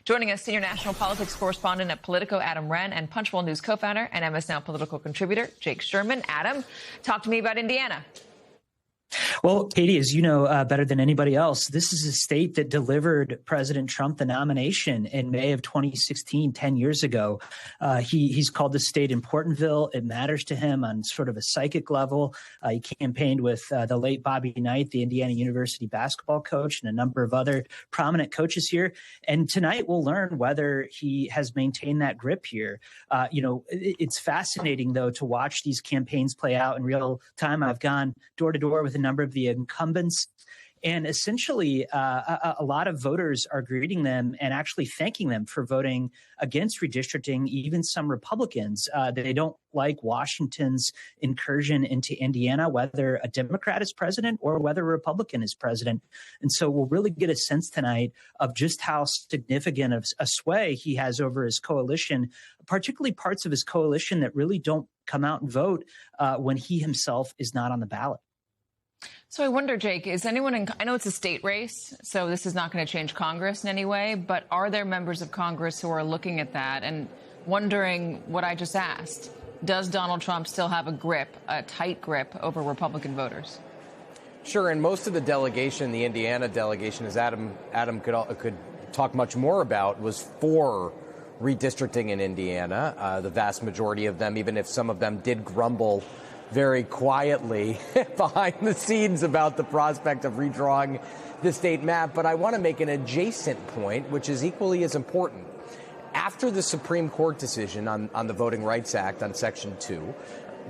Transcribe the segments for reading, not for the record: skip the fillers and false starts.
Joining us, senior national politics correspondent at Politico, Adam Wren, and Punchbowl News co-founder and MS Now political contributor, Jake Sherman. Adam, talk to me about Indiana. Well, Katie, as you know better than anybody else, this is a state that delivered President Trump the nomination in May of 2016, 10 years ago. He's called the state Importantville. It matters to him on sort of a psychic level. He campaigned with the late Bobby Knight, the Indiana University basketball coach, and a number of other prominent coaches here. And tonight we'll learn whether he has maintained that grip here. It's fascinating, though, to watch these campaigns play out in real time. I've gone door to door with a number of the incumbents, and essentially a lot of voters are greeting them and actually thanking them for voting against redistricting. Even some Republicans, they don't like Washington's incursion into Indiana, whether a Democrat is president or whether a Republican is president. And so we'll really get a sense tonight of just how significant of a sway he has over his coalition, particularly parts of his coalition that really don't come out and vote when he himself is not on the ballot. So I wonder, Jake, is anyone I know it's a state race, so this is not going to change Congress in any way, but are there members of Congress who are looking at that and wondering what I just asked? Does Donald Trump still have a tight grip over Republican voters? Sure, and most of the delegation, the Indiana delegation, as Adam could talk much more about, was for redistricting in Indiana. The vast majority of them, even if some of them did grumble very quietly behind the scenes about the prospect of redrawing the state map. But I want to make an adjacent point, which is equally as important. After the Supreme Court decision on the Voting Rights Act on Section 2,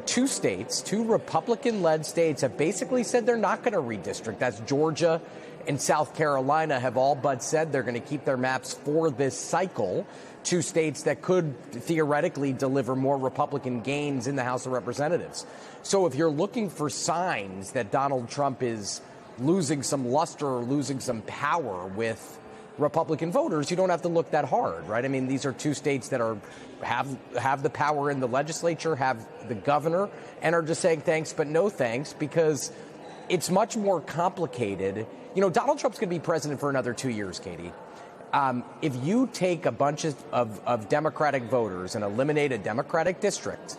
two Republican-led states have basically said they're not going to redistrict. That's Georgia and South Carolina have all but said they're going to keep their maps for this cycle. Two states that could theoretically deliver more Republican gains in the House of Representatives. So if you're looking for signs that Donald Trump is losing some luster or losing some power with Republican voters, you don't have to look that hard, right? I mean, these are two states that have the power in the legislature, have the governor, and are just saying thanks but no thanks, because it's much more complicated. You know, Donald Trump's going to be president for another 2 years, Katie. If you take a bunch of Democratic voters and eliminate a Democratic district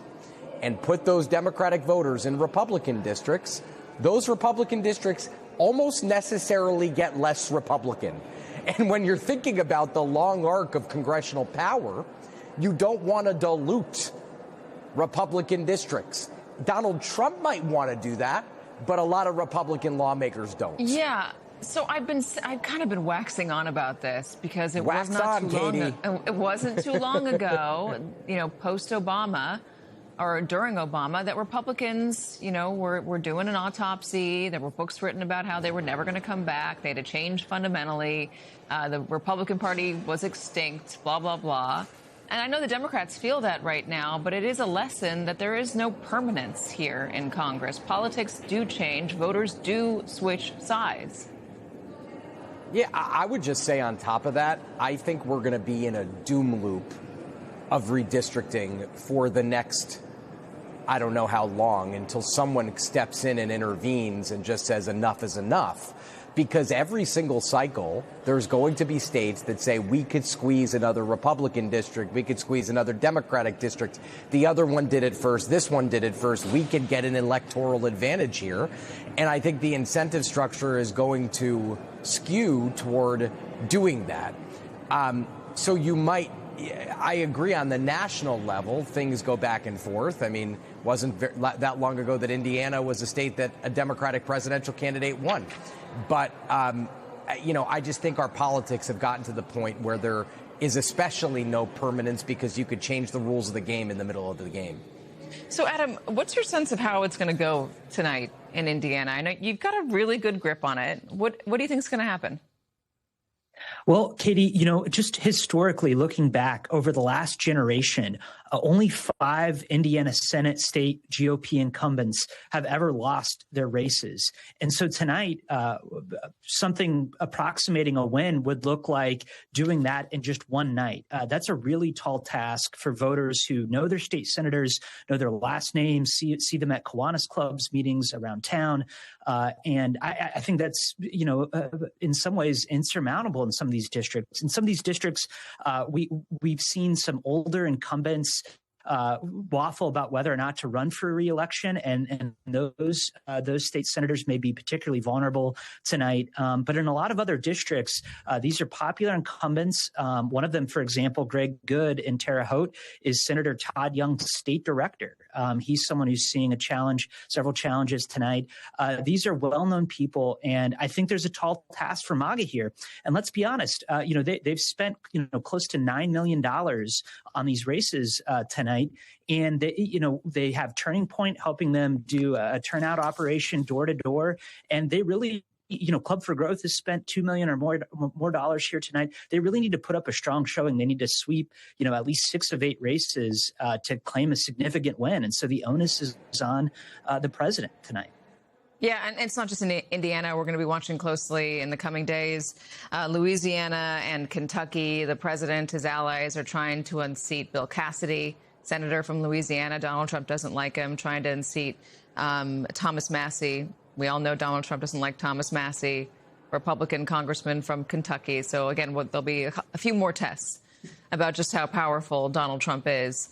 and put those Democratic voters in Republican districts, those Republican districts almost necessarily get less Republican. And when you're thinking about the long arc of congressional power, you don't want to dilute Republican districts. Donald Trump might want to do that, but a lot of Republican lawmakers don't. Yeah. So I've kind of been waxing on about this because it wasn't too long ago, post Obama or during Obama, that Republicans, were doing an autopsy. There were books written about how they were never going to come back. They had to change fundamentally. The Republican Party was extinct, blah, blah, blah. And I know the Democrats feel that right now, but it is a lesson that there is no permanence here in Congress. Politics do change. Voters do switch sides. Yeah, I would just say on top of that, I think we're going to be in a doom loop of redistricting for the next, I don't know how long, until someone steps in and intervenes and just says enough is enough. Because every single cycle, there's going to be states that say we could squeeze another Republican district, we could squeeze another Democratic district. The other one did it first, this one did it first. We could get an electoral advantage here. And I think the incentive structure is going to skew toward doing that. So you might, I agree on the national level, things go back and forth. I mean, wasn't that long ago that Indiana was a state that a Democratic presidential candidate won. But, I just think our politics have gotten to the point where there is especially no permanence because you could change the rules of the game in the middle of the game. So, Adam, what's your sense of how it's going to go tonight in Indiana? I know you've got a really good grip on it. What do you think is going to happen? Well, Katie, just historically looking back over the last generation, Only 5 Indiana Senate state GOP incumbents have ever lost their races. And so tonight, something approximating a win would look like doing that in just one night. That's a really tall task for voters who know their state senators, know their last names, see them at Kiwanis clubs, meetings around town. And I think that's, in some ways insurmountable in some of these districts. In some of these districts, we've seen some older incumbents waffle about whether or not to run for re-election, and those state senators may be particularly vulnerable tonight. But in a lot of other districts, these are popular incumbents. One of them, for example, Greg Good in Terre Haute, is Senator Todd Young's state director. He's someone who's seeing several challenges tonight. These are well-known people, and I think there's a tall task for MAGA here. And let's be honest, they've spent close to $9 million on these races tonight. And they have Turning Point helping them do a turnout operation door to door, and they really, Club for Growth has spent $2 million or more dollars here tonight. They really need to put up a strong showing. They need to sweep, at least 6 of 8 races to claim a significant win. And so the onus is on the president tonight. Yeah, and it's not just in Indiana. We're going to be watching closely in the coming days. Louisiana and Kentucky, the president, his allies are trying to unseat Bill Cassidy, senator from Louisiana. Donald Trump doesn't like him, trying to unseat Thomas Massie. We all know Donald Trump doesn't like Thomas Massie, Republican congressman from Kentucky. So, again, there'll be a few more tests about just how powerful Donald Trump is.